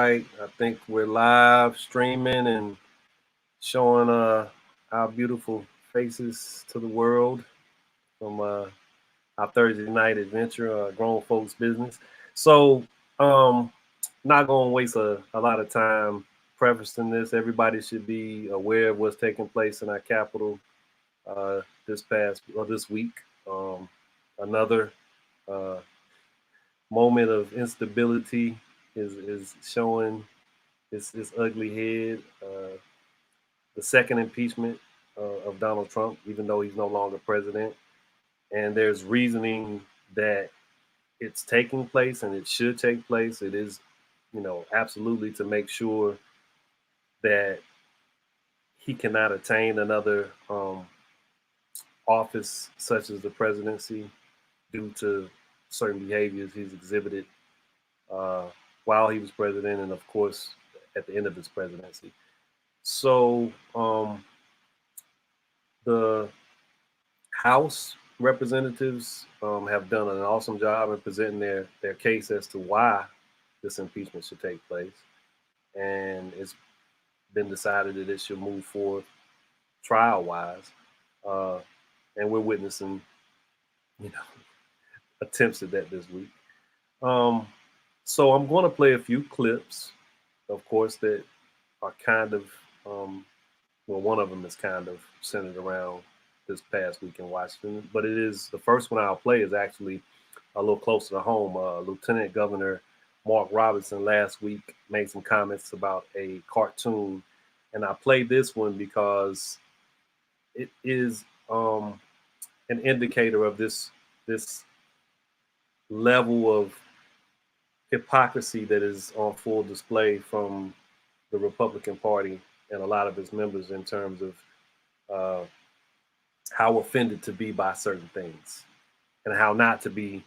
right. I think we're live streaming and showing our beautiful faces to the world from our Thursday night adventure, Grown Folks Business. So, not going to waste a lot of time prefacing this. Everybody should be aware of what's taking place in our capital this week. Another moment of instability is showing its ugly head. The second impeachment of Donald Trump, even though he's no longer president. And there's reasoning that it's taking place and it should take place. It is, absolutely to make sure that he cannot attain another office such as the presidency due to certain behaviors he's exhibited while he was president and, of course, at the end of his presidency. So the House representatives have done an awesome job in presenting their case as to why this impeachment should take place. And it's been decided that it should move forward trial-wise. And we're witnessing, attempts at that this week. So I'm going to play a few clips, of course, that are kind of, one of them is kind of centered around this past week in Washington, but it is the first one I'll play is actually a little closer to home. Lieutenant Governor Mark Robinson last week made some comments about a cartoon, and I played this one because it is an indicator of this level of hypocrisy that is on full display from the Republican Party and a lot of its members in terms of how offended to be by certain things and how not to be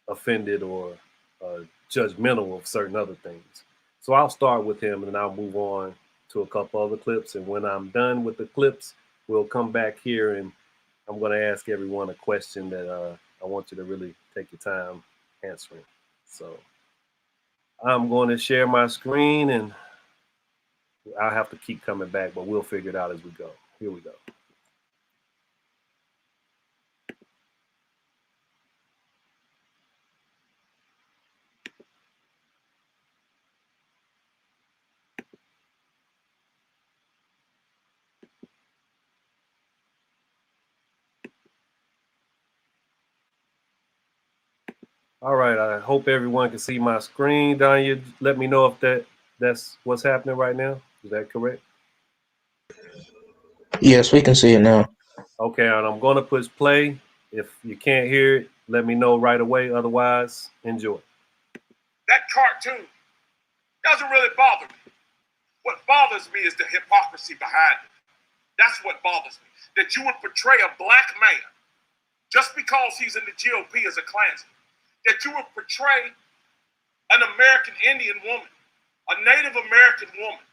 offended or judgmental of certain other things. So I'll start with him and then I'll move on to a couple other clips. And when I'm done with the clips, we'll come back here and I'm going to ask everyone a question that I want you to really take your time answering. So I'm going to share my screen and I'll have to keep coming back, but we'll figure it out as we go. Here we go. All right, I hope everyone can see my screen. Danya, let me know if that's what's happening right now. Is that correct? Yes, we can see it now. Okay, and I'm going to push play. If you can't hear it, let me know right away. Otherwise, enjoy. That cartoon doesn't really bother me. What bothers me is the hypocrisy behind it. That's what bothers me. That you would portray a black man just because he's in the GOP as a Klansman. That you would portray an American Indian woman, a Native American woman,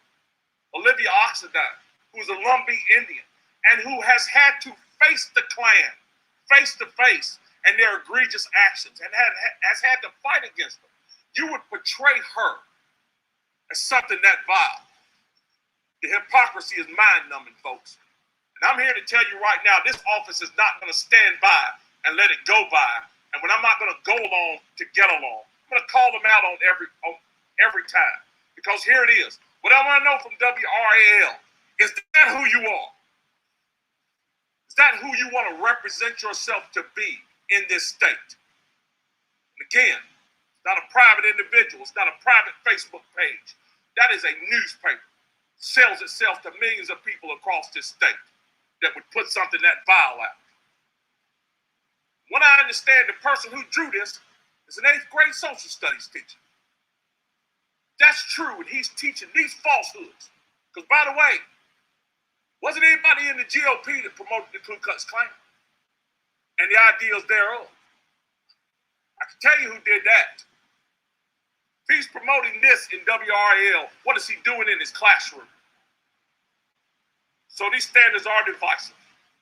Olivia Oxendine, who's a Lumbee Indian, and who has had to face the Klan face to face and their egregious actions and has had to fight against them. You would portray her as something that vile. The hypocrisy is mind-numbing, folks. And I'm here to tell you right now, this office is not going to stand by and let it go by. And when I'm not going to go along to get along, I'm going to call them out on every time. Because here it is. What I want to know from WRAL is that who you are? Is that who you want to represent yourself to be in this state? And again, it's not a private individual. It's not a private Facebook page. That is a newspaper. It sells itself to millions of people across this state that would put something that vile out. When I understand the person who drew this is an 8th grade social studies teacher. That's true, and he's teaching these falsehoods. Because, by the way, wasn't anybody in the GOP that promoted the Ku Klux Klan and the ideals thereof? I can tell you who did that. If he's promoting this in WRAL, what is he doing in his classroom? So these standards are divisive.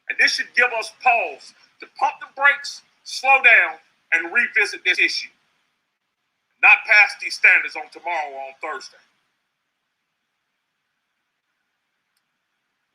And this should give us pause to pump the brakes, slow down, and revisit this issue. not pass these standards on tomorrow or on Thursday.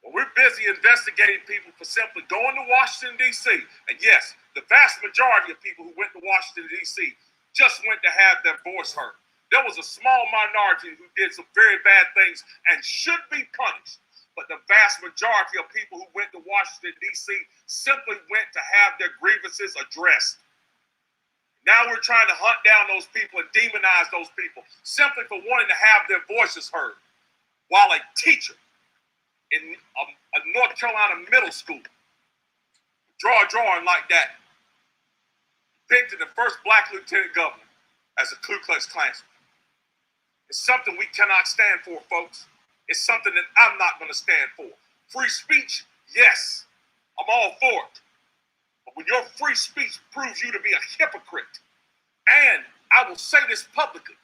Well, we're busy investigating people for simply going to Washington, D.C. And yes, the vast majority of people who went to Washington, D.C. just went to have their voice heard. There was a small minority who did some very bad things and should be punished. But the vast majority of people who went to Washington, D.C. simply went to have their grievances addressed. Now we're trying to hunt down those people and demonize those people simply for wanting to have their voices heard. While a teacher in a North Carolina middle school draw a drawing like that, depicted the first black lieutenant governor as a Ku Klux Klansman. It's something we cannot stand for, folks. It's something that I'm not going to stand for. Free speech, yes, I'm all for it. But when your free speech proves you to be a hypocrite, and I will say this publicly,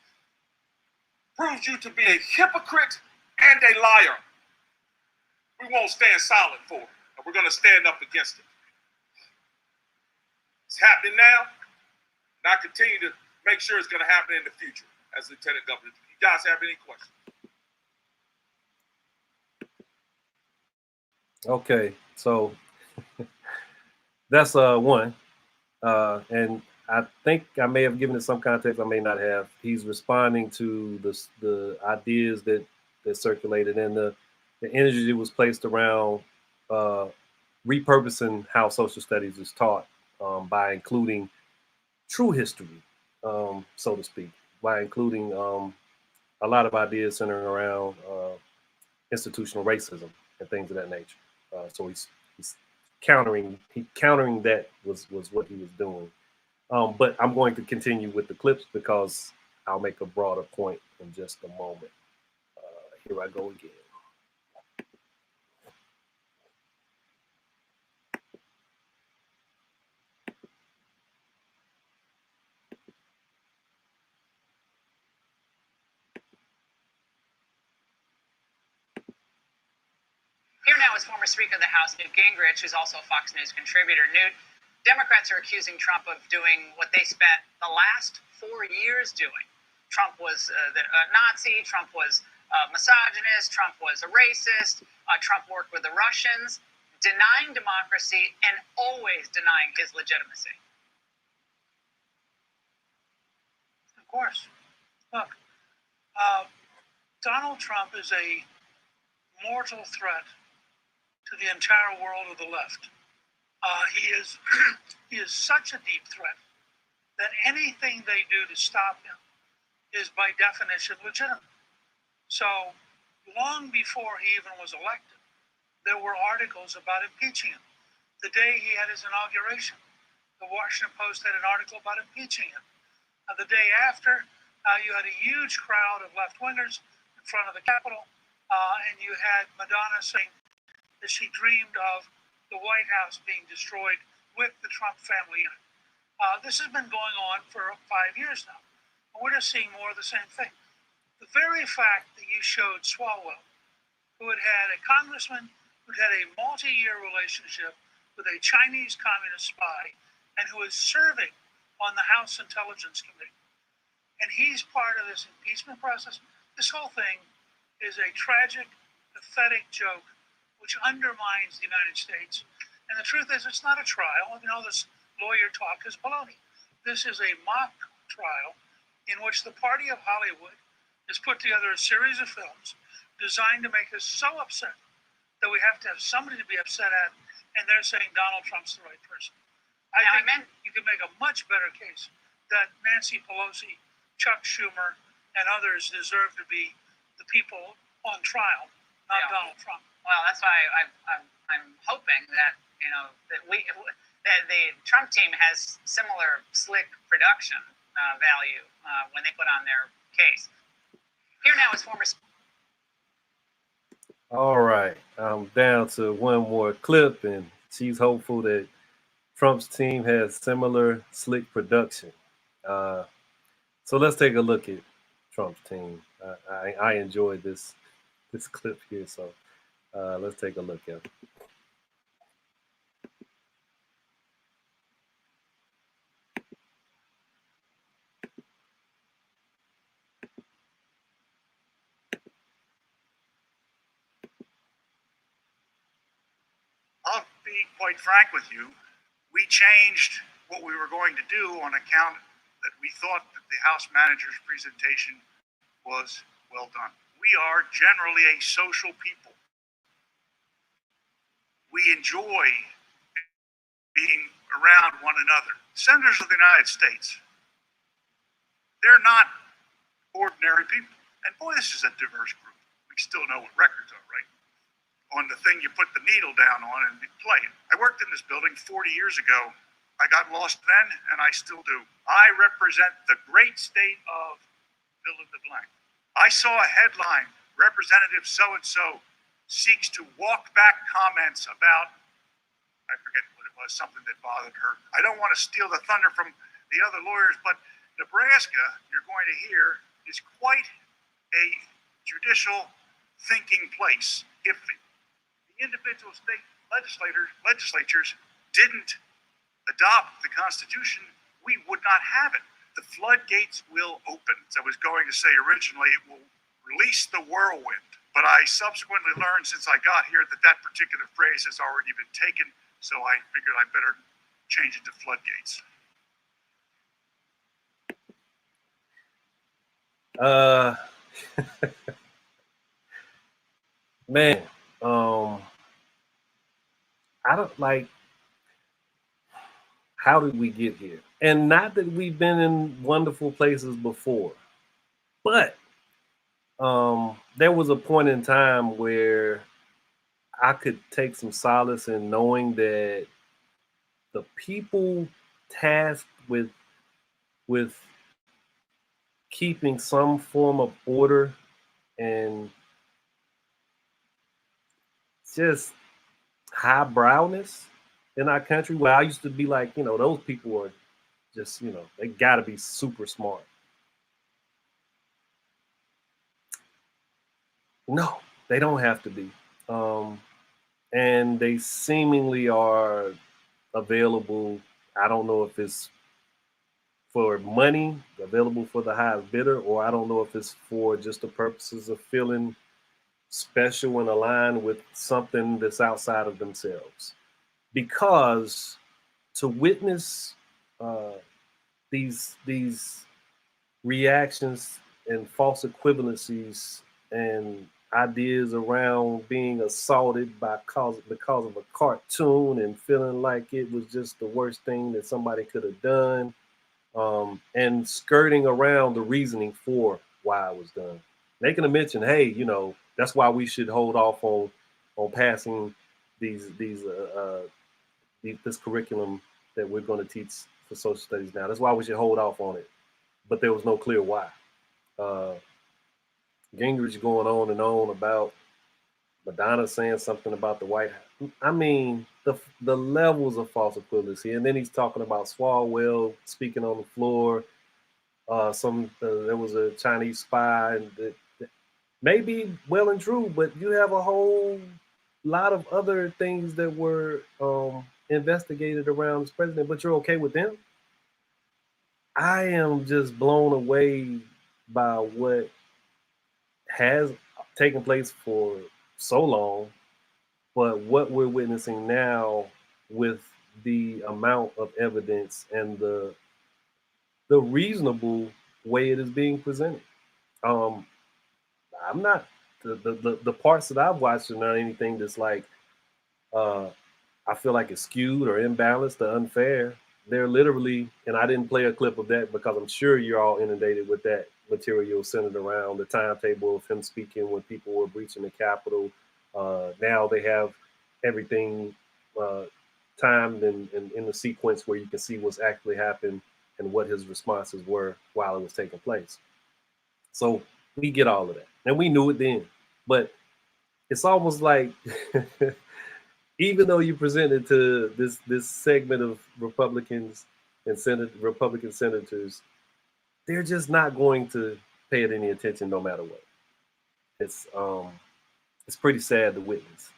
proves you to be a hypocrite and a liar, we won't stand silent for it, and we're going to stand up against it. It's happening now, and I continue to make sure it's going to happen in the future as Lieutenant Governor. Do you guys have any questions? Okay, so that's one, and I think I may have given it some context. I may not have. He's responding to the ideas that circulated and the energy that was placed around repurposing how social studies is taught by including true history, so to speak, by including a lot of ideas centering around institutional racism and things of that nature. So he's countering that was what he was doing. But I'm going to continue with the clips because I'll make a broader point in just a moment. Here I go again. Here now is former Speaker of the House, Newt Gingrich, who's also a Fox News contributor. Newt, Democrats are accusing Trump of doing what they spent the last 4 years doing. Trump was a Nazi, Trump was a misogynist, Trump was a racist, Trump worked with the Russians, denying democracy and always denying his legitimacy. Of course. Look, Donald Trump is a mortal threat to the entire world of the left. He is such a deep threat that anything they do to stop him is by definition legitimate. So long before he even was elected, there were articles about impeaching him. The day he had his inauguration, the Washington Post had an article about impeaching him. The day after, you had a huge crowd of left-wingers in front of the Capitol, and you had Madonna saying that she dreamed of the White House being destroyed with the Trump family in it. This has been going on for 5 years now. And we're just seeing more of the same thing. The very fact that you showed Swalwell, who had a congressman who had a multi-year relationship with a Chinese communist spy and who is serving on the House Intelligence Committee, and he's part of this impeachment process, this whole thing is a tragic, pathetic joke which undermines the United States. And the truth is, it's not a trial. You know, this lawyer talk is baloney. This is a mock trial in which the party of Hollywood has put together a series of films designed to make us so upset that we have to have somebody to be upset at, and they're saying Donald Trump's the right person. I think you can make a much better case that Nancy Pelosi, Chuck Schumer, and others deserve to be the people on trial, not Donald Trump. Well, that's why I'm hoping that that the Trump team has similar slick production value when they put on their case. Here now is former. All right, I'm down to one more clip, and she's hopeful that Trump's team has similar slick production. So let's take a look at Trump's team. I enjoyed this clip here, so let's take a look at it. be quite frank with you, we changed what we were going to do on account that we thought that the House manager's presentation was well done. We are generally a social people. We enjoy being around one another. Senators of the United States, they're not ordinary people. And boy, this is a diverse group. We still know what records are, right? On the thing you put the needle down on and you play it. I worked in this building 40 years ago. I got lost then, and I still do. I represent the great state of fill in the blank. I saw a headline, Representative so-and-so seeks to walk back comments about, I forget what it was, something that bothered her. I don't want to steal the thunder from the other lawyers, but Nebraska, you're going to hear, is quite a judicial thinking place. If the individual state legislatures didn't adopt the Constitution, we would not have it. The floodgates will open. As I was going to say originally, it will release the whirlwind. But I subsequently learned since I got here that that particular phrase has already been taken, so I figured I better change it to floodgates. Man, I don't like, how did we get here? And not that we've been in wonderful places before, but there was a point in time where I could take some solace in knowing that the people tasked with keeping some form of order and just highbrowness in our country, where I used to be like, those people are just, they got to be super smart. No, they don't have to be. And they seemingly are available. I don't know if it's for money, available for the highest bidder, or I don't know if it's for just the purposes of feeling special and aligned with something that's outside of themselves. Because to witness these reactions and false equivalencies and ideas around being assaulted because of a cartoon and feeling like it was just the worst thing that somebody could have done, and skirting around the reasoning for why it was done. Making a mention, hey, that's why we should hold off on passing this curriculum that we're going to teach for social studies now. That's why we should hold off on it. But there was no clear why. Gingrich going on and on about Madonna saying something about the White House. I mean, the levels of false equivalency. And then he's talking about Swalwell speaking on the floor. There was a Chinese spy, and that may be well and true, but you have a whole lot of other things that were investigated around this president, but you're okay with them? I am just blown away by what has taken place for so long, but what we're witnessing now with the amount of evidence and the reasonable way it is being presented. I'm not the parts that I've watched are not anything that's like I feel like it's skewed or imbalanced or unfair. They're literally, and I didn't play a clip of that because I'm sure you're all inundated with that material centered around the timetable of him speaking when people were breaching the Capitol. Now they have everything timed and in the sequence where you can see what's actually happened and what his responses were while it was taking place. So we get all of that. And we knew it then. But it's almost like even though you presented to this segment of Republicans and Republican senators, they're just not going to pay it any attention no matter what. It's pretty sad to witness.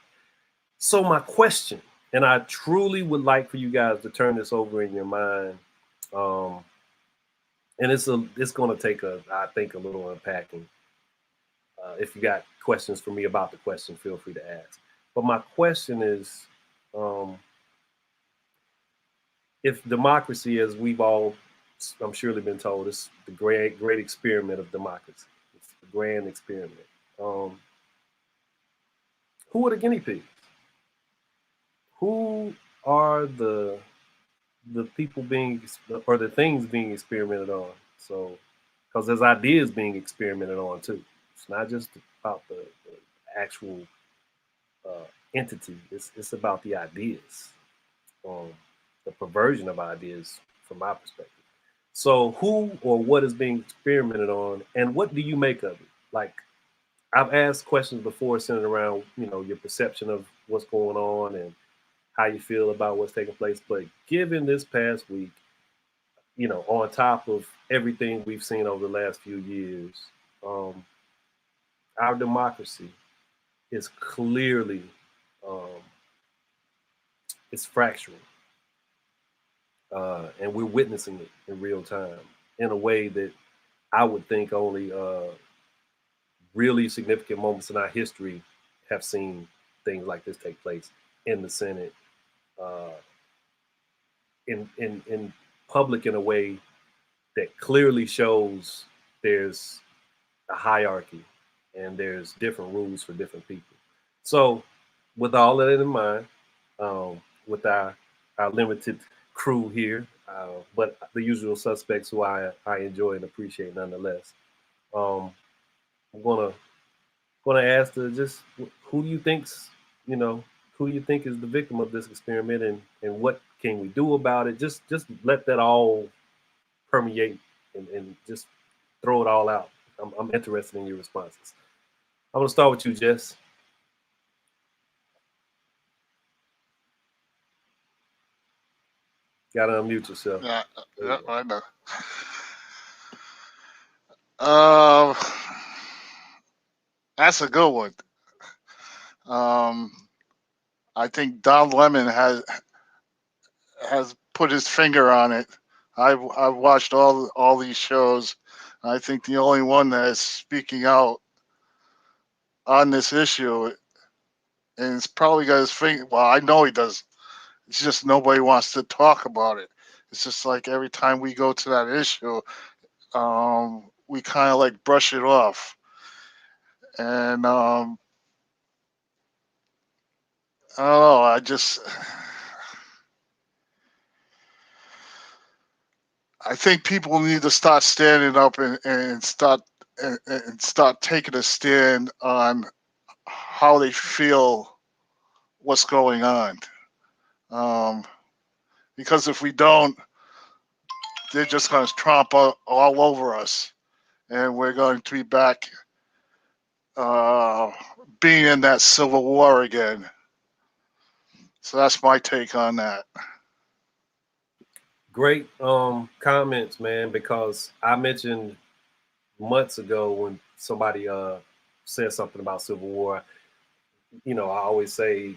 So my question, and I truly would like for you guys to turn this over in your mind, and it's going to take I think a little unpacking. If you got questions for me about the question, feel free to ask. But my question is, If democracy, as we've all, I'm surely been told, is the great experiment of democracy. It's the grand experiment. Who are the guinea pigs? Who are the people being, or the things being experimented on? So, because there's ideas being experimented on too. It's not just about the actual entity. It's about the ideas, the perversion of ideas from my perspective. So, who or what is being experimented on, and what do you make of it? Like, I've asked questions before centered around, your perception of what's going on and how you feel about what's taking place. But given this past week, on top of everything we've seen over the last few years, our democracy is clearly it's fracturing, and we're witnessing it in real time in a way that I would think only really significant moments in our history have seen things like this take place in the Senate, in public, in a way that clearly shows there's a hierarchy and there's different rules for different people. So, with all of that in mind, with our limited crew here, but the usual suspects who I enjoy and appreciate nonetheless, I'm gonna ask to just who do you think's who do you think is the victim of this experiment, and what can we do about it? Just let that all permeate and just throw it all out. I'm interested in your responses. I'm gonna start with you, Jess. Gotta unmute yourself. Yeah, You I know. That's a good one. I think Don Lemon has put his finger on it. I've watched all these shows. I think the only one that is speaking out on this issue, and it's probably got his finger. Well, I know he does. It's just nobody wants to talk about it. It's just like every time we go to that issue, we kind of like brush it off. And I don't know. I think people need to start standing up and start taking a stand on how they feel, what's going on. Because if we don't, they're just going to tromp all over us, and we're going to be back being in that civil war again. So that's my take on that. Great comments, man, because I mentioned months ago when somebody said something about Civil War, I always say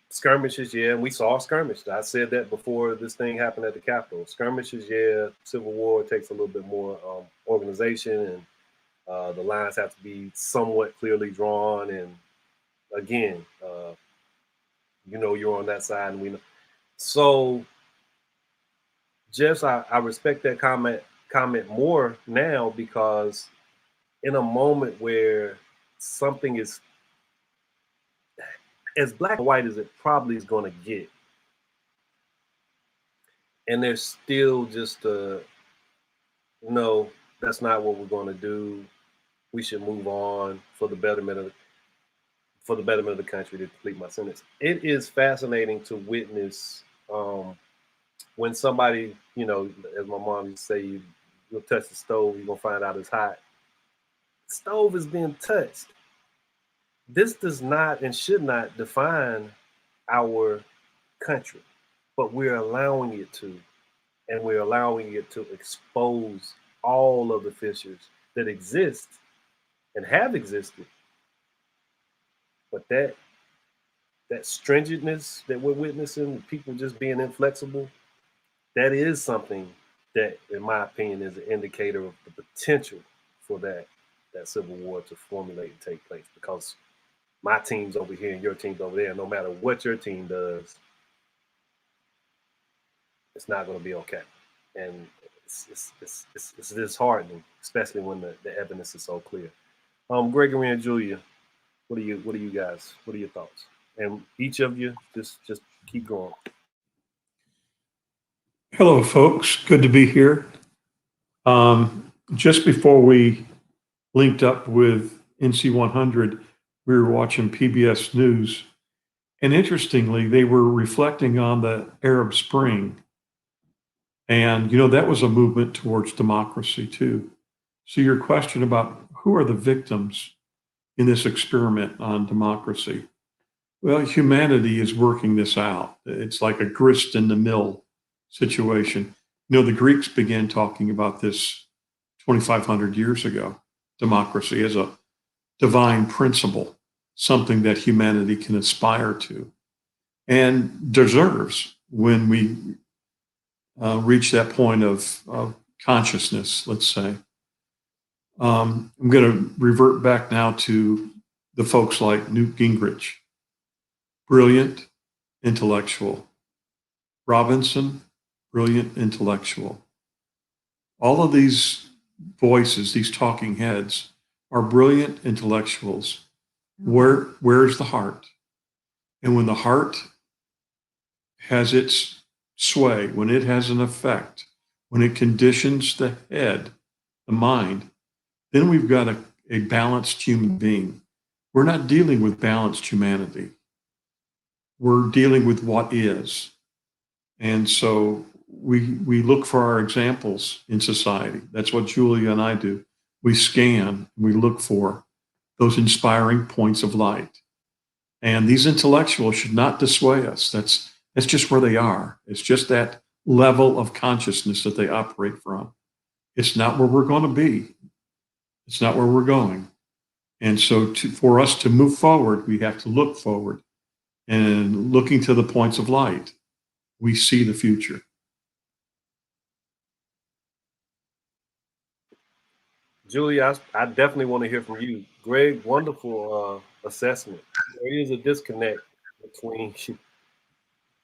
skirmishes, yeah, and we saw skirmishes. I said that before this thing happened at the Capitol. Skirmishes, yeah. Civil War takes a little bit more organization, and the lines have to be somewhat clearly drawn. And again, you're on that side, and we know. So, Jess, I respect that comment more now, because in a moment where something is as black and white as it probably is going to get, and there's still just no, that's not what we're going to do. We should move on for the betterment of the country. To complete my sentence, it is fascinating to witness when somebody, as my mom used to say, you'll touch the stove, you're gonna find out it's hot. The stove is being touched. This does not and should not define our country, but we're allowing it to, and we're allowing it to expose all of the fissures that exist and have existed. But that stringentness that we're witnessing, people just being inflexible, that is something that, in my opinion, is an indicator of the potential for that civil war to formulate and take place. Because my team's over here and your team's over there. No matter what your team does, it's not going to be okay. And it's disheartening, especially when the evidence is so clear. Gregory and Julia, what are you guys? What are your thoughts? And each of you, just keep going. Hello, folks. Good to be here. Just before we linked up with NC 100, we were watching PBS News. And interestingly, they were reflecting on the Arab Spring. And, that was a movement towards democracy, too. So your question about who are the victims in this experiment on democracy? Well, humanity is working this out. It's like a grist in the mill situation. The Greeks began talking about this 2,500 years ago, democracy as a divine principle, something that humanity can aspire to and deserves when we reach that point of consciousness, let's say. I'm going to revert back now to the folks like Newt Gingrich, brilliant intellectual. Robinson, brilliant intellectual. All of these voices, these talking heads, are brilliant intellectuals. Where's the heart? And when the heart has its sway, when it has an effect, when it conditions the head, the mind, then we've got a balanced human being. We're not dealing with balanced humanity. We're dealing with what is. And so we look for our examples in society. That's what Julia and I do. We scan, we look for those inspiring points of light. And these intellectuals should not dissuade us. That's just where they are. It's just that level of consciousness that they operate from. It's not where we're going to be. It's not where we're going. And so for us to move forward, we have to look forward. And looking to the points of light, we see the future. Julia, I definitely want to hear from you. Greg, wonderful assessment. There is a disconnect between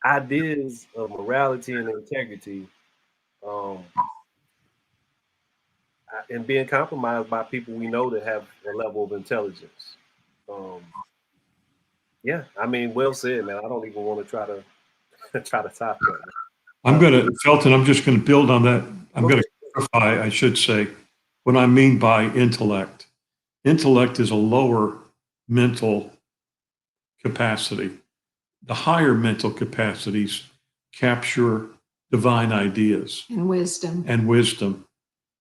ideas of morality and integrity and being compromised by people we know that have a level of intelligence. Yeah, I mean, well said, man. I don't even want to try to top that. Felton, I'm just going to build on that. I'm going to clarify, I should say, what I mean by intellect. Intellect is a lower mental capacity. The higher mental capacities capture divine ideas. And wisdom.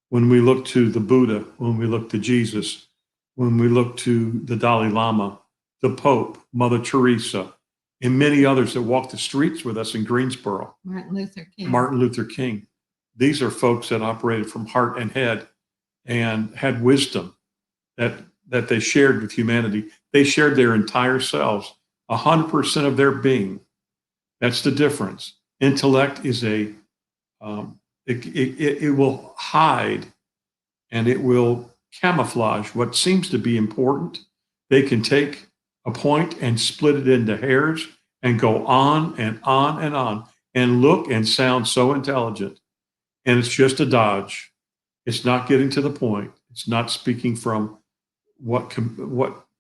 When we look to the Buddha, when we look to Jesus, when we look to the Dalai Lama, the Pope, Mother Teresa, and many others that walk the streets with us in Greensboro. Martin Luther King. These are folks that operated from heart and head and had wisdom that they shared with humanity. They shared their entire selves, 100% of their being. That's the difference. Intellect is it will hide and it will camouflage what seems to be important. They can take a point and split it into hairs and go on and on and on and look and sound so intelligent. And it's just a dodge. It's not getting to the point. It's not speaking from what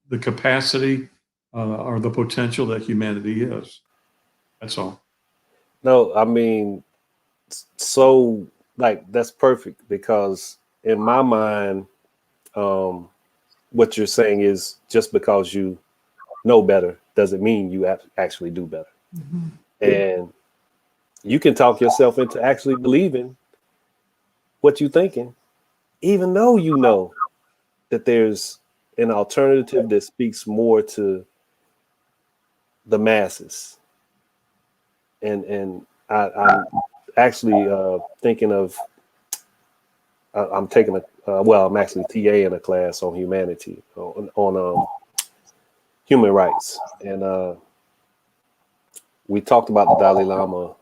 the capacity or the potential that humanity is. That's all. No, I mean, so like that's perfect because in my mind, what you're saying is just because you know better doesn't mean you actually do better. Mm-hmm. And you can talk yourself into actually believing what you're thinking, even though you know that there's an alternative that speaks more to the masses. And I'm actually thinking of, I'm taking I'm actually TA in a class on humanity, on human rights. And we talked about the Dalai Lama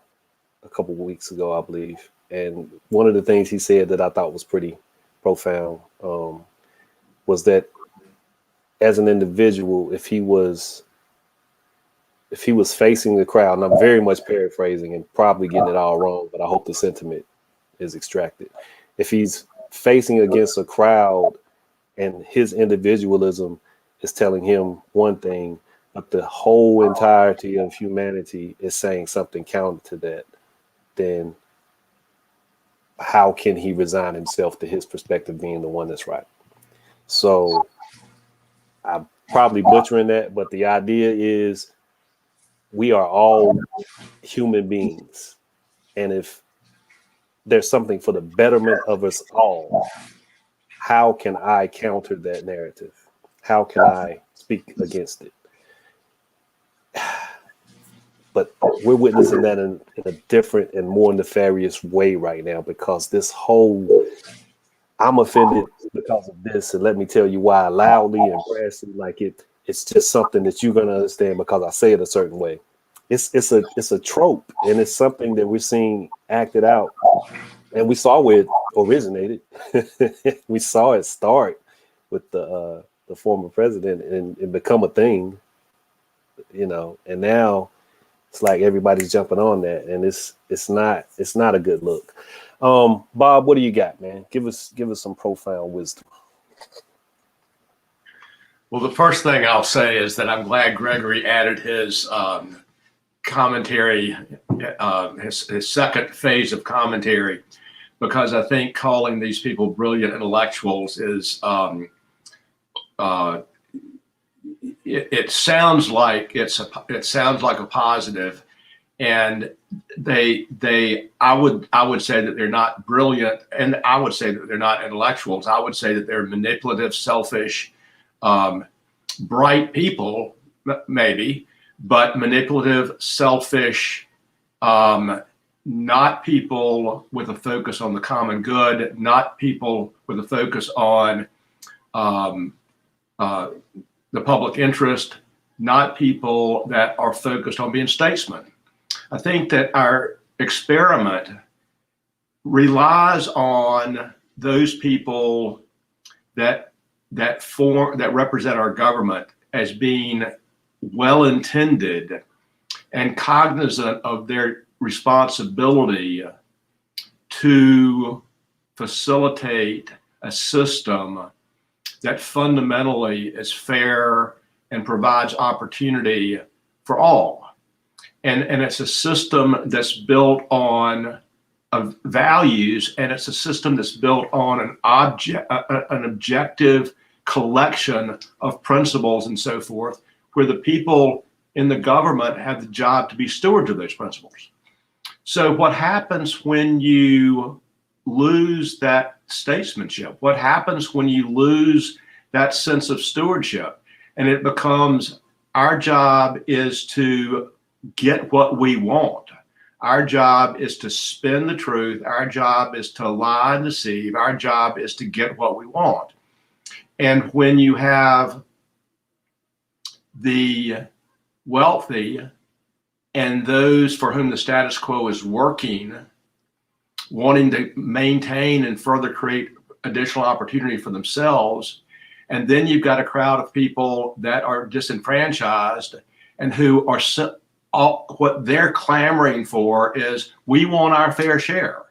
a couple of weeks ago, I believe. And one of the things he said that I thought was pretty profound was that as an individual, if he was facing the crowd, and I'm very much paraphrasing and probably getting it all wrong, but I hope the sentiment is extracted. If he's facing against a crowd and his individualism is telling him one thing, but the whole entirety of humanity is saying something counter to that, then how can he resign himself to his perspective being the one that's right? So I'm probably butchering that, but the idea is we are all human beings. And if there's something for the betterment of us all, how can I counter that narrative? How can I speak against it? But we're witnessing that in a different and more nefarious way right now, because this whole I'm offended because of this, and let me tell you why, loudly and brassly, like it's just something that you're gonna understand because I say it a certain way. It's a trope, and it's something that we're seeing acted out, and we saw where it originated. We saw it start with the former president and become a thing, and now it's like everybody's jumping on that, and it's not a good look. Bob, what do you got, man? Give us some profound wisdom. Well, the first thing I'll say is that I'm glad Gregory added his commentary, his second phase of commentary, because I think calling these people brilliant intellectuals is it sounds like it sounds like a positive, and I would say that they're not brilliant, and I would say that they're not intellectuals. I would say that they're manipulative, selfish, bright people, maybe, but manipulative, selfish, not people with a focus on the common good, not people with a focus on the public interest, not people that are focused on being statesmen. I think that our experiment relies on those people that represent our government as being well-intended and cognizant of their responsibility to facilitate a system that fundamentally is fair and provides opportunity for all. And it's a system that's built on values, and it's a system that's built on an objective collection of principles and so forth, where the people in the government have the job to be stewards of those principles. So what happens when you lose that statesmanship? What happens when you lose that sense of stewardship? And it becomes our job is to get what we want. Our job is to spin the truth. Our job is to lie and deceive. Our job is to get what we want. And when you have the wealthy and those for whom the status quo is working, wanting to maintain and further create additional opportunity for themselves, and then you've got a crowd of people that are disenfranchised and who are what they're clamoring for is, we want our fair share.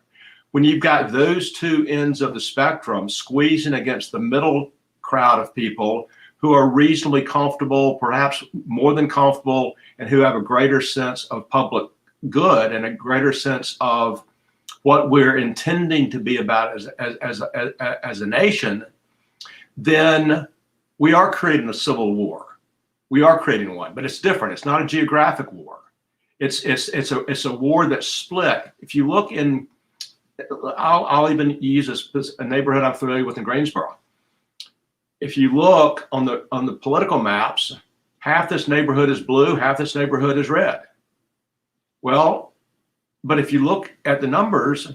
When you've got those two ends of the spectrum squeezing against the middle crowd of people who are reasonably comfortable, perhaps more than comfortable, and who have a greater sense of public good and a greater sense of what we're intending to be about as a nation, then we are creating a civil war. We are creating one, but it's different. It's not a geographic war. It's a war that's split. If you look in, I'll even use a neighborhood I'm familiar with in Greensboro. If you look on the political maps, half this neighborhood is blue, half this neighborhood is red. Well, but if you look at the numbers,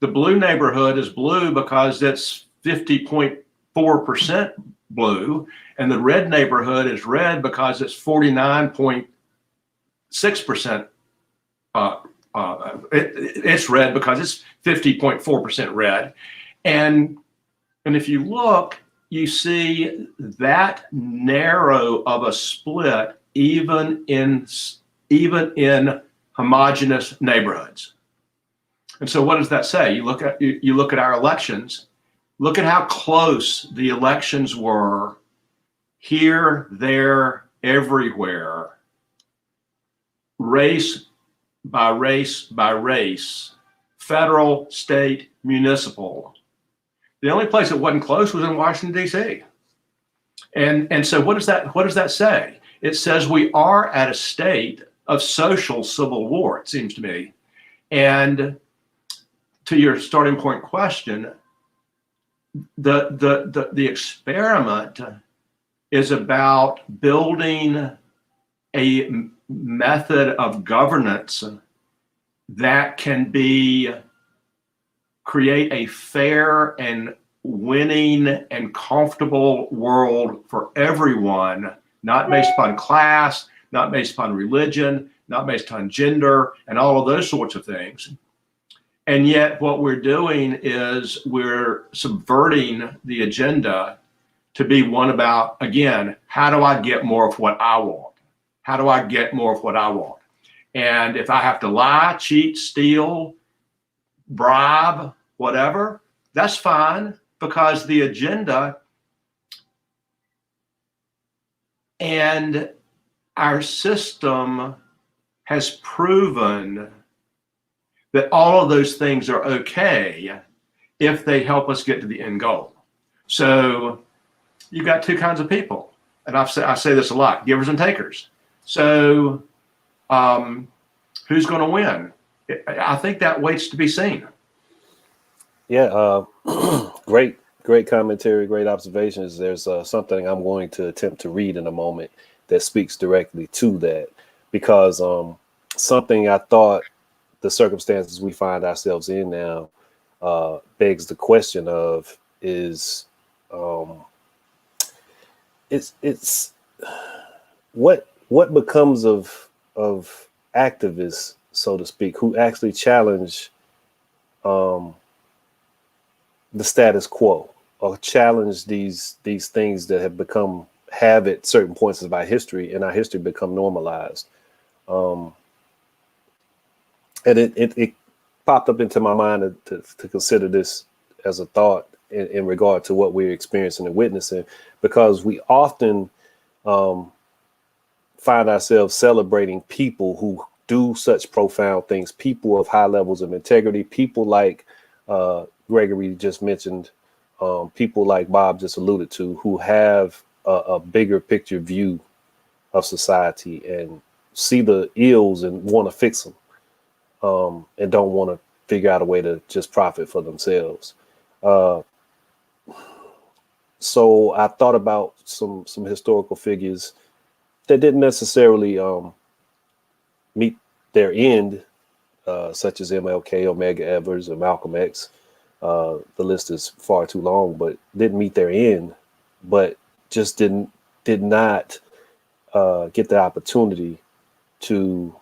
the blue neighborhood is blue because it's 50.4% blue, and the red neighborhood is red because it's 49.6%. It's red because it's 50.4% red. And if you look you see that narrow of a split even in homogeneous neighborhoods. And so what does that say? You look at our elections, look at how close the elections were here, there, everywhere, race by race by race, federal, state, municipal. The only place it wasn't close was in Washington, D.C. And so what does that say? It says we are at a state of social civil war, it seems to me. And to your starting point question, the experiment is about building a method of governance that can create a fair and winning and comfortable world for everyone, not based upon class, not based upon religion, not based on gender, and all of those sorts of things. And yet what we're doing is we're subverting the agenda to be one about, again, how do I get more of what I want? How do I get more of what I want? And if I have to lie, cheat, steal, bribe, whatever, that's fine, because the agenda and our system has proven that all of those things are okay if they help us get to the end goal. So you've got two kinds of people, and I say this a lot: givers and takers. So who's going to win? I think that waits to be seen. Yeah, great commentary, great observations. There's something I'm going to attempt to read in a moment that speaks directly to that, because something I thought the circumstances we find ourselves in now begs the question of is it's what becomes of activists, so to speak, who actually challenge the status quo, or challenge these things that have at certain points of our history become normalized. And it popped up into my mind to consider this as a thought in regard to what we're experiencing and witnessing, because we often find ourselves celebrating people who do such profound things, people of high levels of integrity, people like Gregory just mentioned, people like Bob just alluded to, who have a bigger picture view of society and see the ills and want to fix them, and don't want to figure out a way to just profit for themselves. So I thought about some historical figures that didn't necessarily meet their end, such as MLK, Omega Evers, or Malcolm X. The list is far too long, but didn't meet their end, but just did not get the opportunity to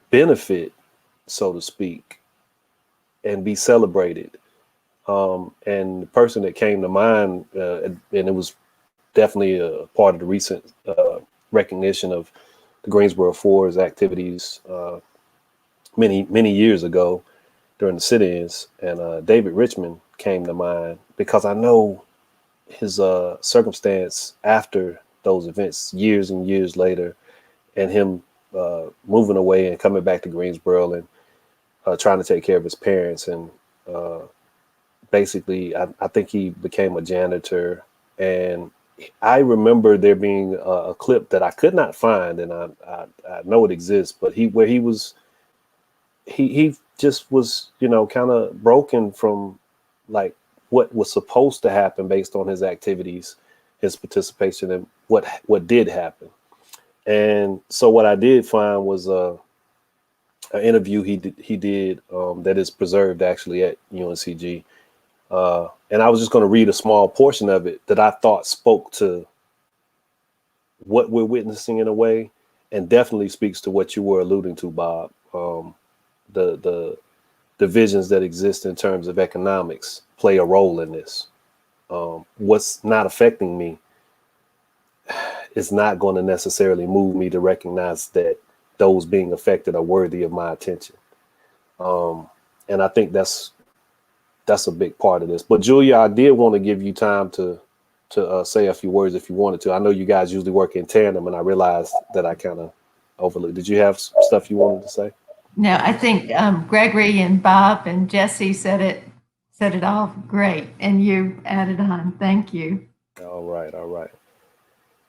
benefit, so to speak, and be celebrated. And the person that came to mind, and it was definitely a part of the recent recognition of the Greensboro Four's activities many years ago during the sit-ins, and David Richmond came to mind because I know his circumstance after those events, years and years later, and him moving away and coming back to Greensboro and trying to take care of his parents. And basically, I think he became a janitor. And I remember there being a clip that I could not find, and I know it exists, but he just was, kind of broken from like what was supposed to happen based on his activities, his participation, and what did happen. And so what I did find was an interview he did that is preserved actually at UNC-G. And I was just going to read a small portion of it that I thought spoke to what we're witnessing in a way, and definitely speaks to what you were alluding to, Bob. The divisions that exist in terms of economics play a role in this. what's not affecting me is not going to necessarily move me to recognize that those being affected are worthy of my attention. And I think that's a big part of this. But Julia, I did want to give you time to say a few words if you wanted to. I know you guys usually work in tandem, and I realized that I kind of overlooked. Did you have some stuff you wanted to say? No, I think Gregory and Bob and Jesse said it all great, and you added on. Thank you. All right, all right.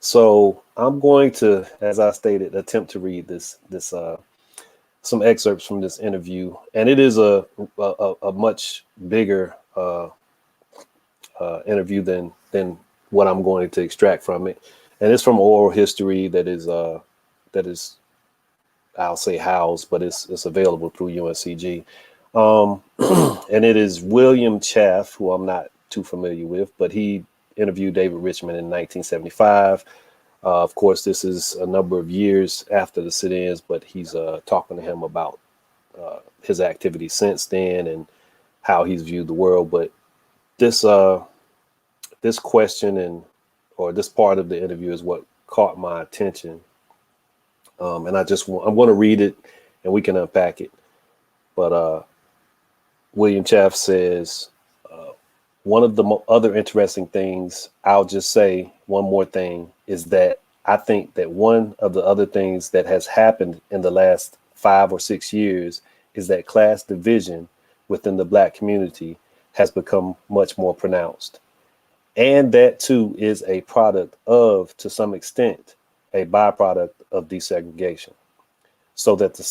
So I'm going to, as I stated, attempt to read some excerpts from this interview, and it is a much bigger interview than what I'm going to extract from it, and it's from oral history that is I'll say housed, but it's available through UNC-G, and it is William Chaff, who I'm not too familiar with, but he interviewed David Richmond in 1975. Of course, this is a number of years after the sit-ins, but he's talking to him about his activities since then and how he's viewed the world. But this question or this part of the interview is what caught my attention, and I'm going to read it and we can unpack it. But William Chaff says, one of the other interesting things, I'll just say one more thing, is that I think that one of the other things that has happened in the last 5 or 6 years is that class division within the Black community has become much more pronounced. And that too is a product of, to some extent, a byproduct of desegregation. So that the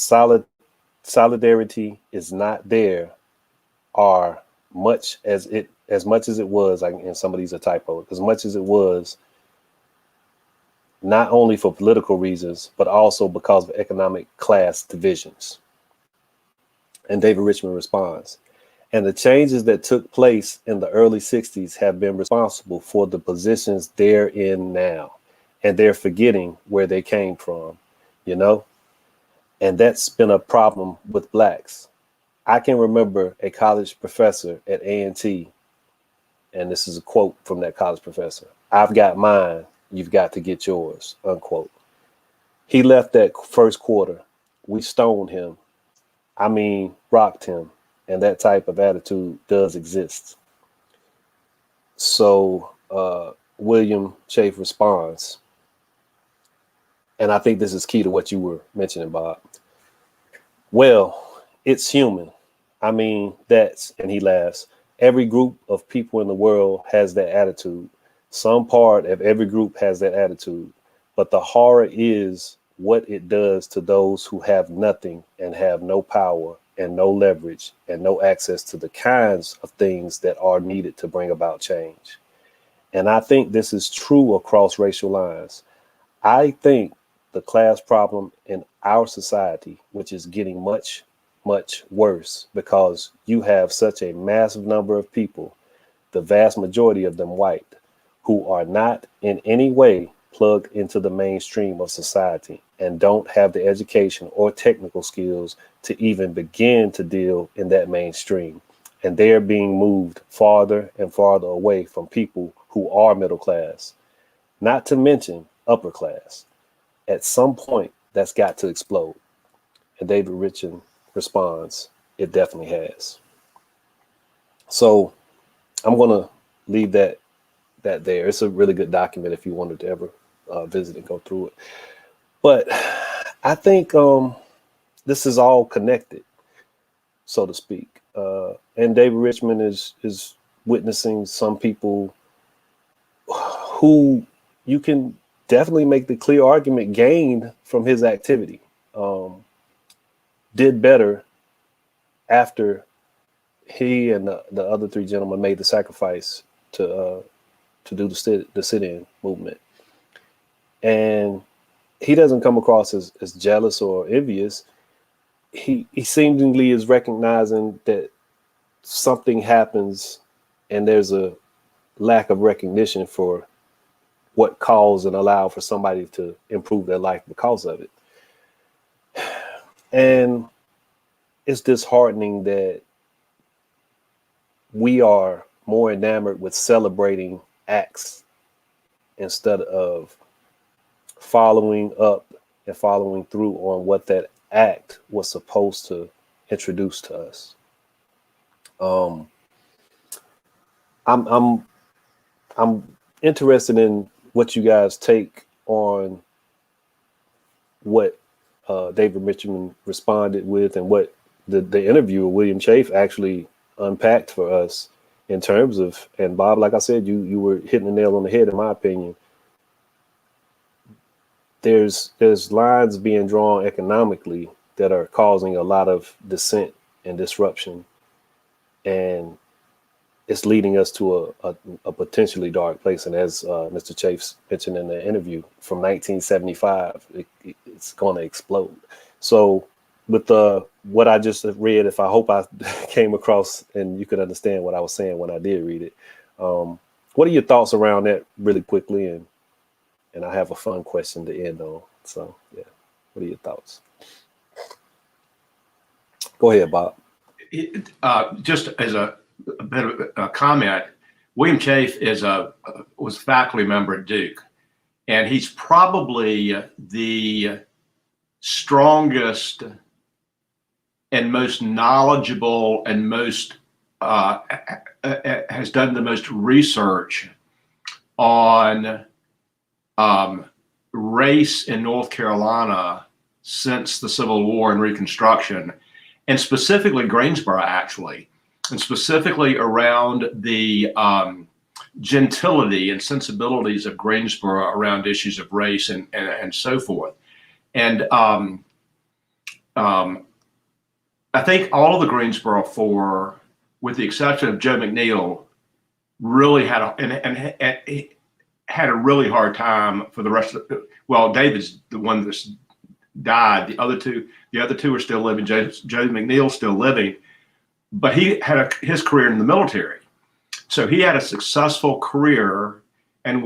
solidarity is not there, or as much as it was, and some of these are typo, as much as it was, not only for political reasons, but also because of economic class divisions. And David Richmond responds, and the changes that took place in the early 60s have been responsible for the positions they're in now. And they're forgetting where they came from, and that's been a problem with Blacks. I can remember a college professor at A&T, and this is a quote from that college professor: "I've got mine, you've got to get yours," unquote. He left that first quarter. We stoned him. I mean, rocked him. And that type of attitude does exist. So William Chaff responds, and I think this is key to what you were mentioning, Bob. Well, it's human. I mean, and he laughs, every group of people in the world has that attitude. Some part of every group has that attitude. But the horror is what it does to those who have nothing and have no power and no leverage and no access to the kinds of things that are needed to bring about change. And I think this is true across racial lines. I think the class problem in our society, which is getting much, much worse because you have such a massive number of people, the vast majority of them white, who are not in any way plugged into the mainstream of society and don't have the education or technical skills to even begin to deal in that mainstream. And they're being moved farther and farther away from people who are middle class, not to mention upper class. At some point, that's got to explode. And David Richmond responds, it definitely has. So I'm going to leave that there. It's a really good document if you wanted to ever visit and go through it. But I think this is all connected, so to speak. And David Richmond is witnessing some people who you can definitely make the clear argument gained from his activity, did better after he and the other three gentlemen made the sacrifice to do the sit-in movement. And he doesn't come across as jealous or envious. He seemingly is recognizing that something happens and there's a lack of recognition for what caused and allowed for somebody to improve their life because of it. And it's disheartening that we are more enamored with celebrating acts instead of following up and following through on what that act was supposed to introduce to us. I'm interested in what you guys take on what David Richmond responded with, and what the interviewer William Chafe actually unpacked for us in terms of. And Bob, like I said, you were hitting the nail on the head, in my opinion. There's lines being drawn economically that are causing a lot of dissent and disruption, and it's leading us to a potentially dark place. And as Mr. Chafe mentioned in the interview, from 1975, it's going to explode. So with what I just read, I hope I came across and you could understand what I was saying when I did read it. What are your thoughts around that really quickly? And I have a fun question to end on. So yeah, what are your thoughts? Go ahead, Bob. Just as a bit of a comment, William Chafe was a faculty member at Duke, and he's probably the strongest and most knowledgeable and most has done the most research on race in North Carolina since the Civil War and Reconstruction, and specifically Greensboro, actually, and specifically around the gentility and sensibilities of Greensboro around issues of race and so forth. And I think all of the Greensboro Four, with the exception of Joe McNeil, really had a really hard time for the rest of the. Well, David's the one that's died. The other two are still living. Joe McNeil's still living, but he had his career in the military, so he had a successful career and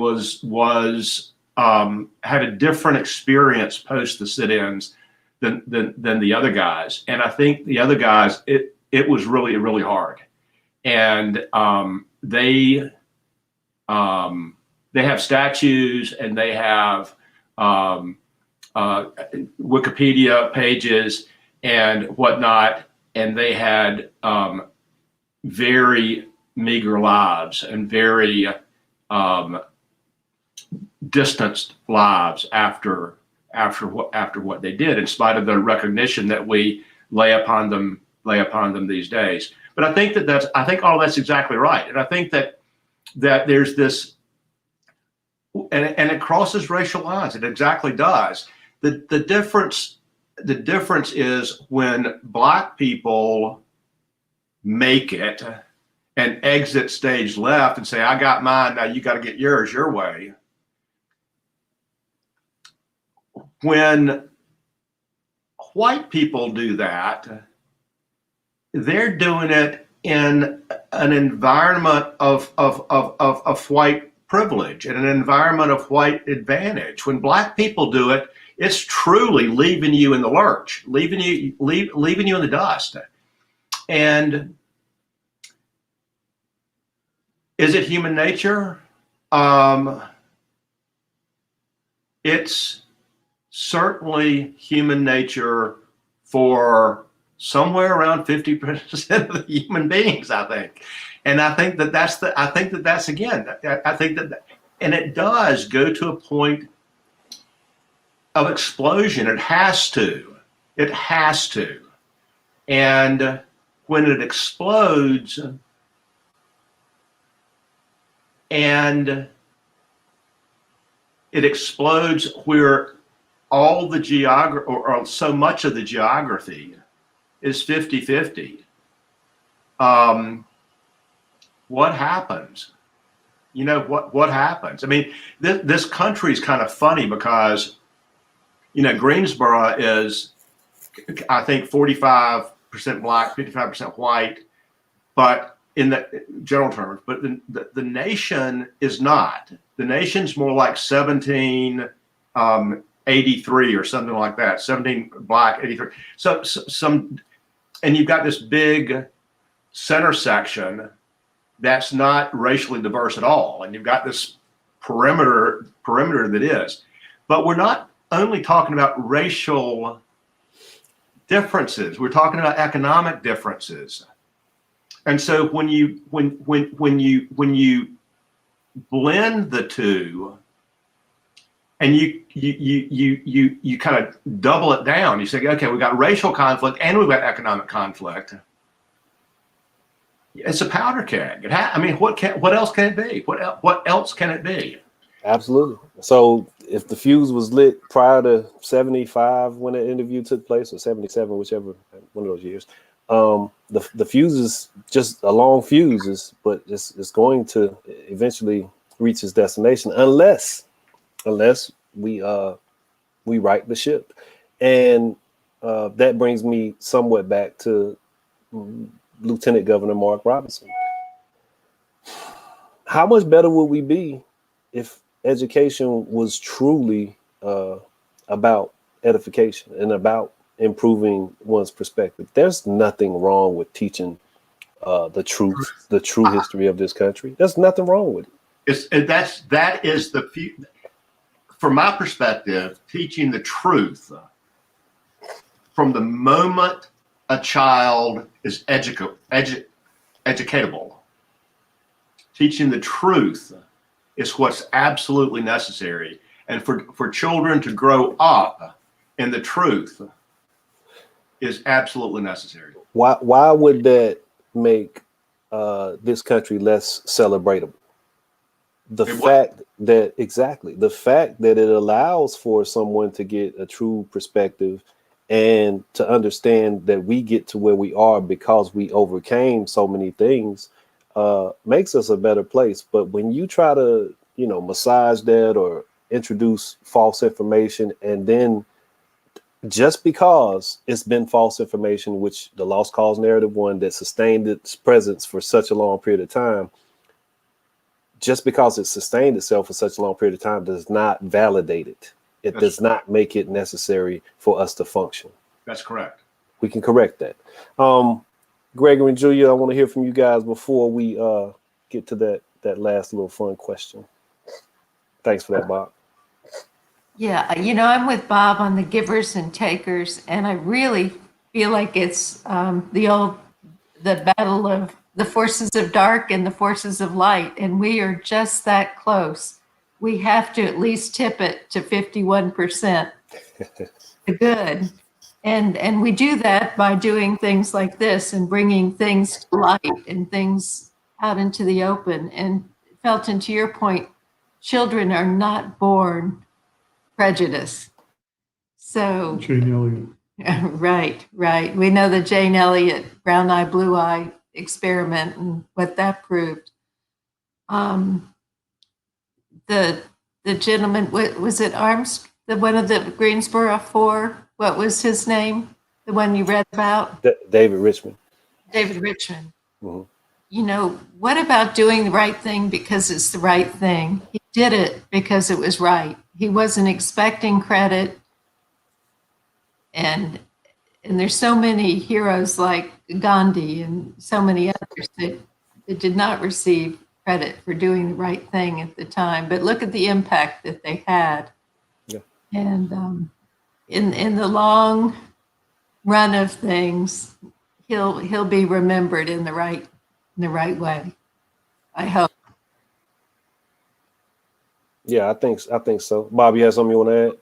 had a different experience post the sit-ins than the other guys. And I think the other guys, it was really, really hard. And they have statues and they have Wikipedia pages and whatnot, and they had very meager lives and very distanced lives after what they did, in spite of the recognition that we lay upon them these days. But I think I think all that's exactly right, and I think that there's this, and it crosses racial lines. It exactly does. The difference is when Black people make it and exit stage left and say, I got mine, now you got to get yours your way. When white people do that, they're doing it in an environment of white privilege and an environment of white advantage. When Black people do it, it's truly leaving you in the lurch, leaving you in the dust. And is it human nature? It's certainly human nature for somewhere around 50% of the human beings, I think. And I think that's again, I think that, and it does go to a point of explosion. It has to. And when it explodes, and it explodes where all the geography, or so much of the geography, is 50-50. What happens? You know, what happens? I mean, this country is kind of funny because, you know, Greensboro is, I think, 45% Black, 55% white, but in the general terms, but the nation is not. The nation's more like 1783 or something like that. 17 Black, 83. So and you've got this big center section that's not racially diverse at all. And you've got this perimeter that is. But we're not only talking about racial differences, we're talking about economic differences. And so when you blend the two and you kind of double it down, you say, okay, we've got racial conflict and we've got economic conflict. It's a powder keg. I mean, what else can it be? What else can it be? Absolutely. So if the fuse was lit prior to 75 when the interview took place, or 77, whichever one of those years, the fuse is just a long fuse, but it's going to eventually reach its destination unless we right the ship. And that brings me somewhat back to Lieutenant Governor Mark Robinson. How much better would we be if education was truly about edification and about improving one's perspective? There's nothing wrong with teaching the true history of this country. There's nothing wrong with it. That is from my perspective, teaching the truth from the moment a child is educatable. Teaching the truth is what's absolutely necessary. And for children to grow up in the truth is absolutely necessary. Why would that make this country less celebratable? The fact that it allows for someone to get a true perspective and to understand that we get to where we are because we overcame so many things makes us a better place. But when you try to, massage that or introduce false information, and then just because it's been false information, which the lost cause narrative one that sustained its presence for such a long period of time, just because it sustained itself for such a long period of time does not validate it. It does not make it necessary for us to function. That's correct. We can correct that. Gregory and Julia, I want to hear from you guys before we get to that last little fun question. Thanks for that, Bob. Yeah, I'm with Bob on the givers and takers, and I really feel like it's the battle of the forces of dark and the forces of light, and we are just that close. We have to at least tip it to 51%. The good. And we do that by doing things like this and bringing things to light and things out into the open. And Felton, to your point, children are not born prejudiced. So Jane Elliott. Right. We know the Jane Elliott brown eye, blue eye experiment and what that proved. The gentleman, was it Arms, the one of the Greensboro Four? What was his name? The one you read about? David Richmond. David Richmond. Mm-hmm. What about doing the right thing because it's the right thing? He did it because it was right. He wasn't expecting credit. And there's so many heroes like Gandhi and so many others that did not receive credit for doing the right thing at the time, but look at the impact that they had. Yeah. And in the long run of things, he'll be remembered in the right way. I hope. Yeah, I think so. Bob, you have something you want to add?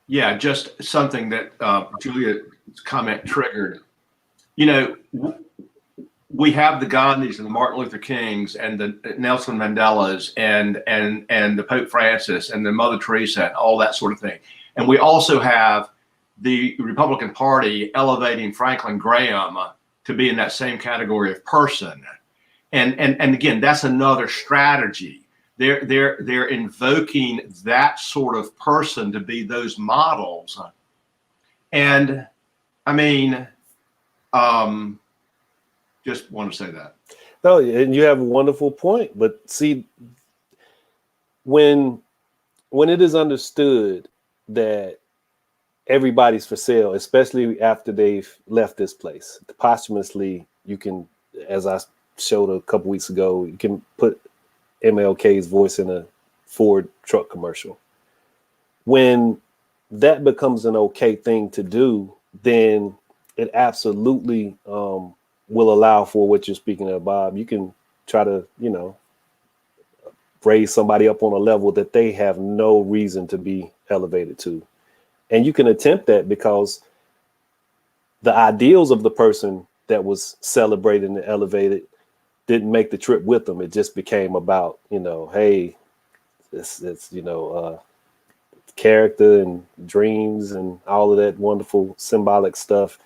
Yeah, just something that Julia's comment triggered. We have the Gandhis and the Martin Luther Kings and the Nelson Mandelas and the Pope Francis and the Mother Teresa and all that sort of thing. And we also have the Republican Party elevating Franklin Graham to be in that same category of person. And again, that's another strategy. They're invoking that sort of person to be those models. And I mean, just want to say that. No, and you have a wonderful point. But see, when it is understood that everybody's for sale, especially after they've left this place, posthumously you can, as I showed a couple weeks ago, you can put MLK's voice in a Ford truck commercial. When that becomes an okay thing to do, then it absolutely will allow for what you're speaking of, Bob. You can try to, raise somebody up on a level that they have no reason to be elevated to. And you can attempt that because the ideals of the person that was celebrated and elevated didn't make the trip with them. It just became about, hey, it's character and dreams and all of that wonderful symbolic stuff.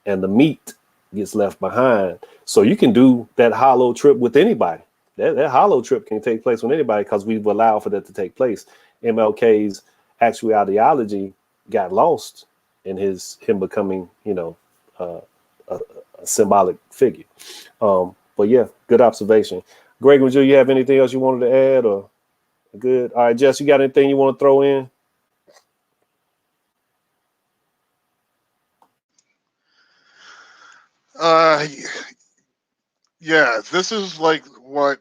And the meat gets left behind. So you can do that hollow trip with anybody. That hollow trip can take place with anybody because we've allowed for that to take place. MLK's actual ideology got lost in him becoming, a symbolic figure. But yeah, good observation. Greg, would you have anything else you wanted to add or good? All right, Jess, you got anything you want to throw in? Yeah, this is like what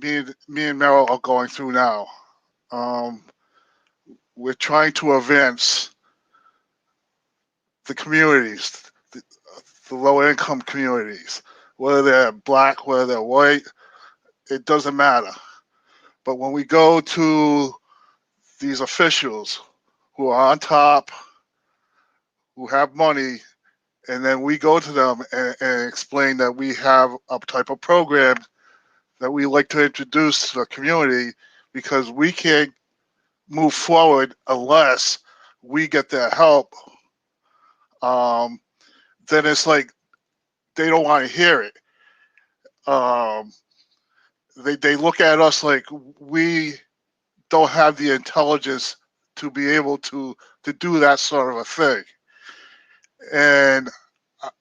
me and Meryl are going through now. We're trying to advance the communities, the low income communities, whether they're black, whether they're white, it doesn't matter. But when we go to these officials who are on top, who have money, and then we go to them and explain that we have a type of program that we like to introduce to the community because we can't move forward unless we get their help, then it's like they don't want to hear it. They look at us like we don't have the intelligence to be able to do that sort of a thing. And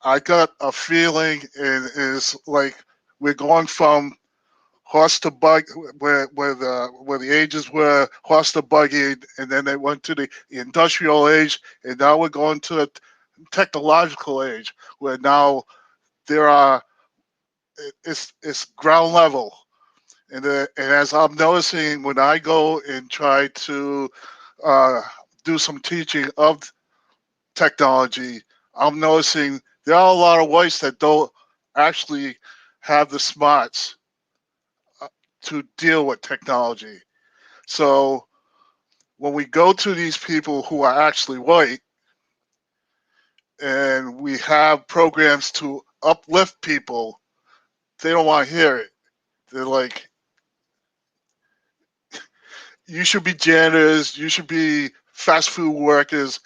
I got a feeling is like we're going from horse to bug, where the ages were horse to buggy, and then they went to the industrial age, and now we're going to the technological age, where now it's ground level. And as I'm noticing when I go and try to do some teaching of technology, I'm noticing there are a lot of whites that don't actually have the smarts to deal with technology. So when we go to these people who are actually white and we have programs to uplift people, they don't want to hear it. They're like, you should be janitors, you should be fast food workers.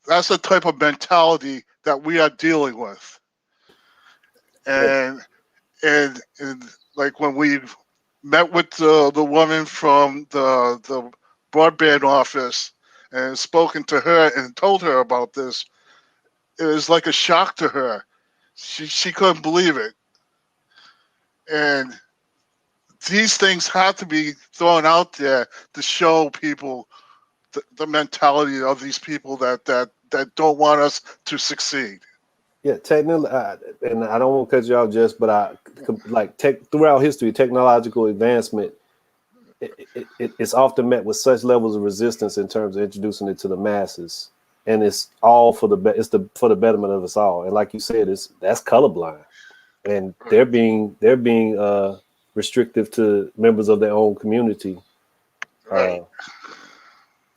That's the type of mentality that we are dealing with. And like when we met with the woman from the broadband office and spoken to her and told her about this, it was like a shock to her. She couldn't believe it. And these things have to be thrown out there to show people the mentality of these people that don't want us to succeed. Yeah, technically, and I don't want to cut you off, Jess, but throughout history, technological advancement, it's often met with such levels of resistance in terms of introducing it to the masses, and it's all for the betterment of us all. And like you said, that's colorblind, and they're being restrictive to members of their own community,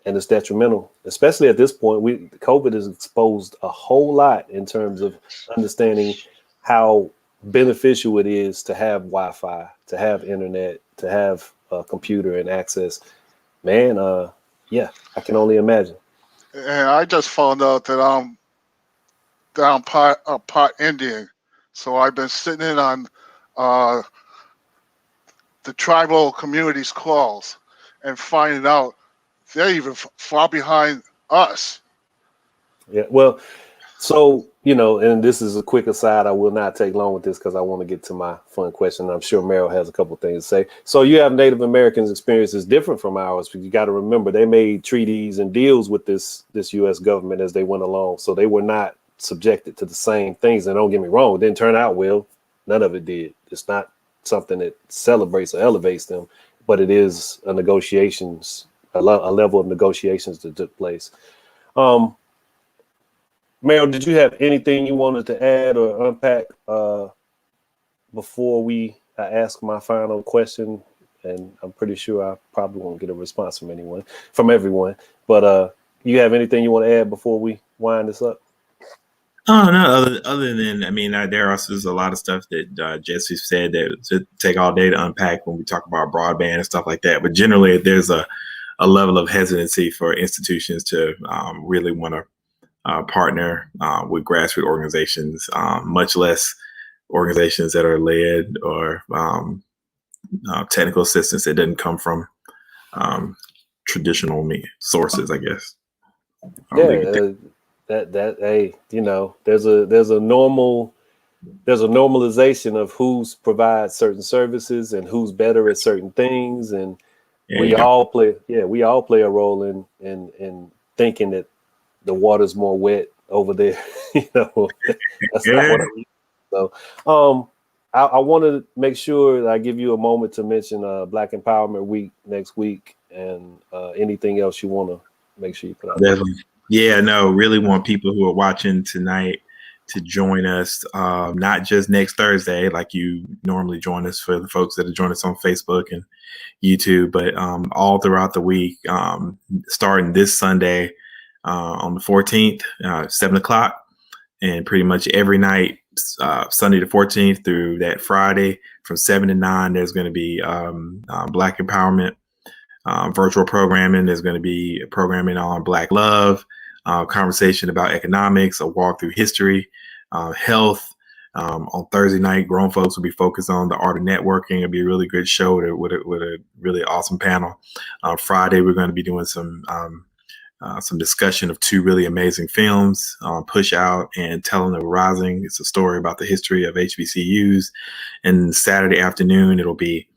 and it's detrimental, especially at this point. COVID has exposed a whole lot in terms of understanding how beneficial it is to have Wi-Fi, to have internet, to have a computer and access. Man, yeah, I can only imagine. And I just found out that I'm part Indian, so I've been sitting in on the tribal communities calls and finding out they're even far behind us. Yeah, well, so, and this is a quick aside. I will not take long with this because I want to get to my fun question. I'm sure Meryl has a couple of things to say. So you have Native Americans' experiences different from ours, but you got to remember they made treaties and deals with this U.S. government as they went along. So they were not subjected to the same things. And don't get me wrong, it didn't turn out well. None of it did. It's not something that celebrates or elevates them, but it is a level of negotiations that took place. Meryl, did you have anything you wanted to add or unpack before I ask my final question? And I'm pretty sure I probably won't get a response from everyone. But you have anything you want to add before we wind this up? Oh no, other than, I mean, there also is a lot of stuff that Jesse said that to take all day to unpack when we talk about broadband and stuff like that. But generally, there's a level of hesitancy for institutions to really want to partner with grassroots organizations, much less organizations that are led or technical assistance that doesn't come from traditional sources, I guess. Hey, there's a normalization of who's provides certain services and who's better at certain things, and we all play a role in thinking that the water's more wet over there. That's not what I mean. So I want to make sure that I give you a moment to mention Black Empowerment Week next week, and anything else you want to make sure you put out. Definitely. Yeah, no, really want people who are watching tonight to join us, not just next Thursday, like you normally join us, for the folks that are joining us on Facebook and YouTube, but all throughout the week, starting this Sunday on the 14th, 7 o'clock, and pretty much every night, Sunday the 14th through that Friday from 7 to 9, there's going to be Black Empowerment virtual programming. There's going to be programming on Black love, conversation about economics, a walk through history, health. On Thursday night, grown folks will be focused on the art of networking. It'll be a really good show with a really awesome panel. Friday, we're going to be doing some discussion of 2 really amazing films, Push Out and Telling of Rising. It's a story about the history of HBCUs. And Saturday afternoon, it'll be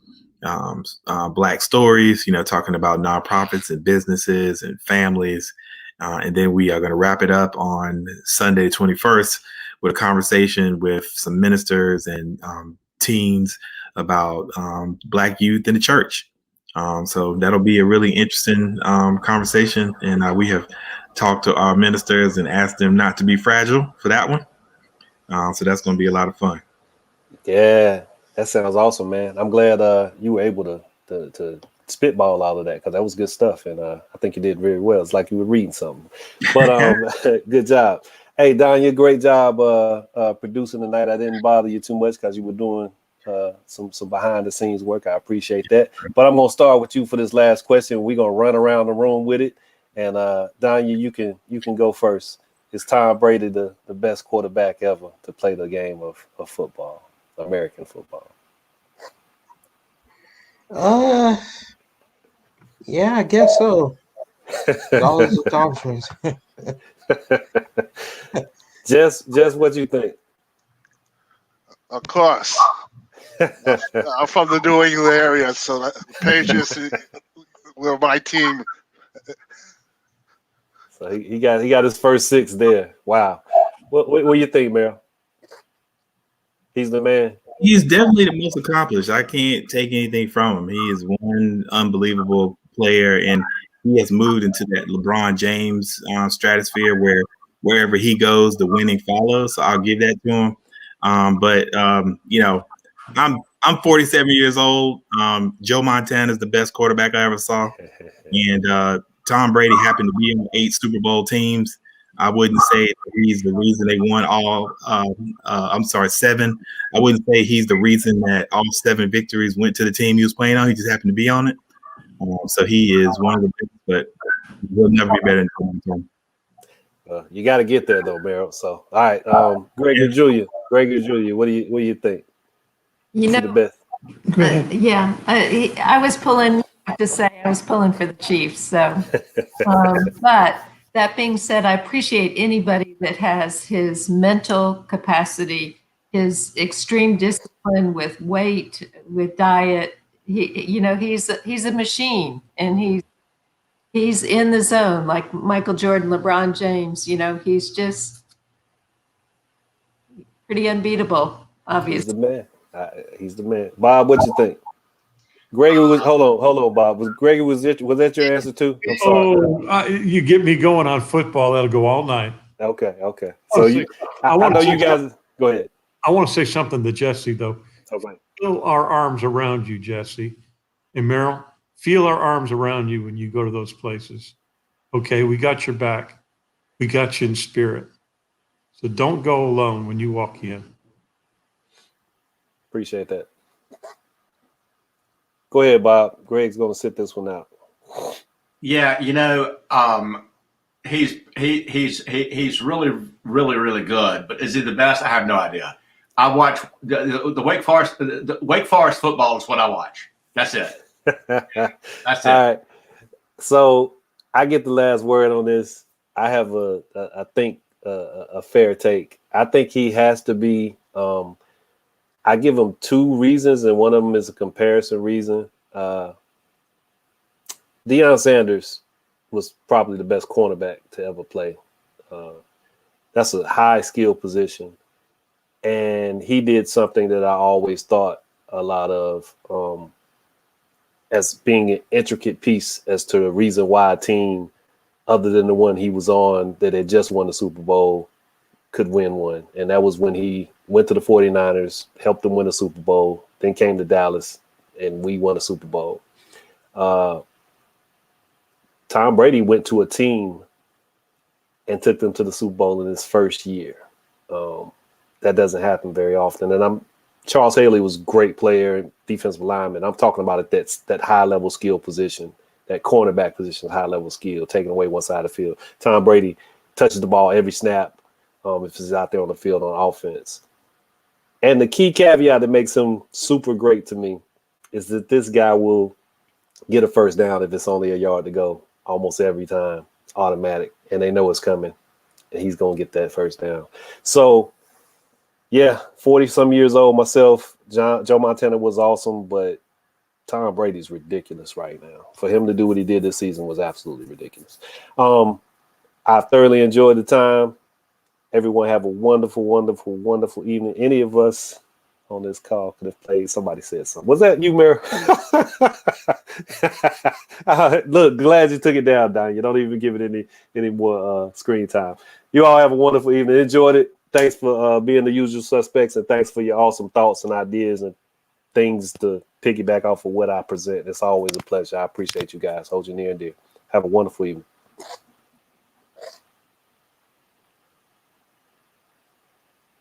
Black stories, talking about nonprofits and businesses and families. And then we are going to wrap it up on Sunday, 21st, with a conversation with some ministers and teens about Black youth in the church. So that'll be a really interesting conversation. And we have talked to our ministers and asked them not to be fragile for that one. So that's going to be a lot of fun. Yeah, that sounds awesome, man. I'm glad you were able to spitball all of that, because that was good stuff. And I think you did very well. It's like you were reading something. But good job. Hey, Don, you great job producing tonight. I didn't bother you too much because you were doing some behind the scenes work. I appreciate that. But I'm gonna start with you for this last question. We're gonna run around the room with it. And Don, you can go first. Is Tom Brady the best quarterback ever to play the game of football, American football? Yeah, I guess so. Dollars of conference. Just what you think? Of course. I'm from the New England area, so the Patriots were my team. So he got his first 6 there. Wow. What do you think, Meryl? He's the man. He's definitely the most accomplished. I can't take anything from him. He is one unbelievable player, and he has moved into that LeBron James stratosphere where wherever he goes, the winning follows. So I'll give that to him. I'm 47 years old. Joe Montana is the best quarterback I ever saw, and Tom Brady happened to be on 8 Super Bowl teams. I wouldn't say he's the reason they won all. 7. I wouldn't say he's the reason that all 7 victories went to the team he was playing on. He just happened to be on it. So he is one of the best, but he'll never be better than Tom. You got to get there though, Meryl. So, all right, Gregory Jr., what do you think? The best. I was pulling. I have to say, I was pulling for the Chiefs. So, but that being said, I appreciate anybody that has his mental capacity, his extreme discipline with weight, with diet. He's a machine, and he's in the zone like Michael Jordan, LeBron James. He's just pretty unbeatable, He's obviously. the man. He's the man. Bob, what you think? Gregory was hold on, Bob. Was that your answer too? I'm sorry. Oh, you get me going on football. That'll go all night. Okay. So I know you guys. Go ahead. I want to say something to Jesse though. Okay. Feel our arms around you, Jesse and Merrill. Feel our arms around you when you go to those places. Okay, we got your back. We got you in spirit. So don't go alone when you walk in. Appreciate that. Go ahead, Bob. Greg's going to sit this one out. Yeah, he's really good, but is he the best? I have no idea. I watch the Wake Forest. The Wake Forest football is what I watch. That's it. That's it. All right. So I get the last word on this. I have I think a fair take. I think he has to be. I give him two reasons, and one of them is a comparison reason. Deion Sanders was probably the best cornerback to ever play. That's a high skill position. And he did something that I always thought a lot of as being an intricate piece as to the reason why a team, other than the one he was on that had just won the Super Bowl, could win one. And that was when he went to the 49ers, helped them win a Super Bowl, then came to Dallas, and we won a Super Bowl. Tom Brady went to a team and took them to the Super Bowl in his first year. That doesn't happen very often. And Charles Haley was a great player, defensive lineman. I'm talking about that high-level skill position, that cornerback position, high-level skill, taking away one side of the field. Tom Brady touches the ball every snap if he's out there on the field on offense. And the key caveat that makes him super great to me is that this guy will get a first down if it's only a yard to go almost every time. It's automatic, and they know it's coming, and he's going to get that first down. So, yeah, 40-some years old myself. Joe Montana was awesome, but Tom Brady's ridiculous right now. For him to do what he did this season was absolutely ridiculous. I thoroughly enjoyed the time. Everyone have a wonderful, wonderful, wonderful evening. Any of us on this call could have played. Somebody said something. Was that you, Mary? Look, glad you took it down, Don. You don't even give it any more screen time. You all have a wonderful evening. Enjoyed it. Thanks for being the usual suspects, and thanks for your awesome thoughts and ideas and things to piggyback off of what I present. It's always a pleasure. I appreciate you guys. Hold you near and dear. Have a wonderful evening.